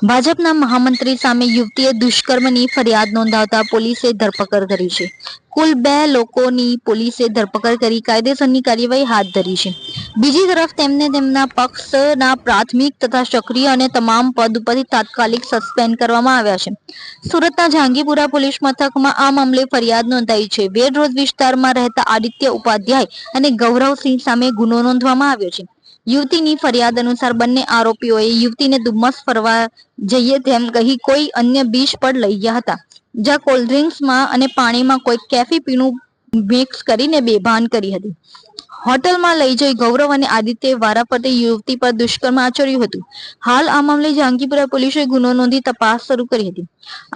ભાજપના મહામંત્રી સામે યુવતીએ દુષ્કર્મની ફરિયાદ નોંધાવતા પોલીસે ધરપકડ કરી છે. કુલ 2 લોકોની પોલીસે ધરપકડ કરી કાયદેસરની કાર્યવાહી હાથ ધરી છે. બીજી તરફ તેમને તેમના પક્ષના પ્રાથમિક તથા સક્રિય અને તમામ પદ ઉપરથી તાત્કાલિક સસ્પેન્ડ કરવામાં આવ્યા છે. સુરતના જહાંગીરપુરા પોલીસ મથકમાં આ મામલે ફરિયાદ નોંધાઈ છે. વેડ રોડ વિસ્તારમાં રહેતા આદિત્ય ઉપાધ્યાય અને ગૌરવસિંહ સામે ગુનો નોંધવામાં આવ્યો છે. યુવતીની ફરિયાદ અનુસાર બંને આરોપીઓએ યુવતીને ડુમ્મસ ફરવા જઈએ તેમ કહી કોઈ અન્ય બીચ પર લઈ ગયા હતા, જ્યાં કોલ્ડ્રિંક્સમાં અને પાણીમાં કોઈ કેફી પીણું મિક્સ કરીને બેભાન કરી હતી. હોટલમાં લઈ જઈ ગૌરવ અને આદિત્યએ વારાફરતી યુવતી પર દુષ્કર્મ આચર્યું હતું. હાલ આ મામલે જહાંગીરપુરા પોલીસે ગુનો નોંધી તપાસ શરૂ કરી હતી.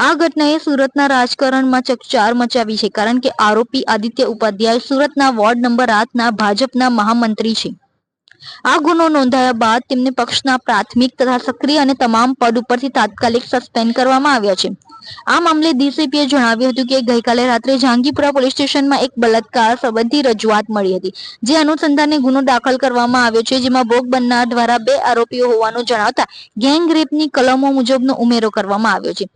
આ ઘટનાએ સુરતના રાજકારણમાં ચકચાર મચાવી છે, કારણ કે આરોપી આદિત્ય ઉપાધ્યાય સુરતના વોર્ડ નંબર 8ના ભાજપના મહામંત્રી છે. આ ગુનો નોંધાયા બાદ તેમને પક્ષના પ્રાથમિક તથા સક્રિય અને તમામ પદ ઉપરથી તાત્કાલિક સસ્પેન્ડ કરવામાં આવ્યા છે. આ મામલે ડીસીપીએ જણાવ્યું હતું કે ગઈકાલે રાત્રે જહાંગીરપુરા પોલીસ સ્ટેશનમાં એક બલાત્કાર સંબંધી રજૂઆત મળી હતી, જે અનુસંધાને ગુનો દાખલ કરવામાં આવ્યો છે, જેમાં ભોગ બનનાર દ્વારા 2 આરોપીઓ હોવાનું જણાવતા ગેંગ રેપની કલમો મુજબનો ઉમેરો કરવામાં આવ્યો છે.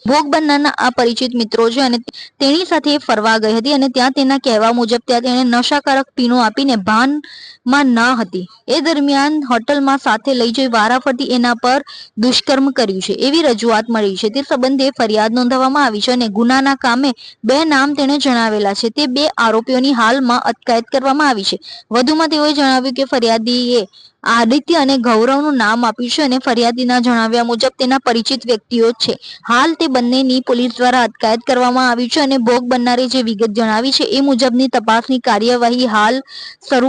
ભોગ બનનારના આ પરિચિત મિત્રો છે અને તેની સાથે ફરવા ગઈ હતી અને ત્યાં તેના કહેવા મુજબ ત્યાં તેણે નશાકારક પીણું આપીને ભાનમાં ન હતી. એ દરમિયાન હોટલમાં સાથે લઈ જઈ વારાફરતી એના પર દુષ્કર્મ કર્યું છે, એવી રજૂઆત મળી છે. તે સંબંધે ફરિયાદ નોંધવામાં આવી છે અને ગુનાના કામે 2 નામ તેણે જણાવેલા છે. તે 2 આરોપીઓની હાલમાં અટકાયત કરવામાં આવી છે. વધુમાં તેઓએ જણાવ્યું કે ફરિયાદીએ આદિત્ય અને ગૌરવનું નામ આપ્યું છે અને ફરિયાદીના જણાવ્યા મુજબ તેના પરિચિત વ્યક્તિઓ છે. હાલ તે બંનેની પોલીસ દ્વારા અટકાયત કરવામાં આવી છે અને ભોગ બનનારે જે વિગત જણાવી છે એ મુજબની તપાસની કાર્યવાહી હાલ શરૂ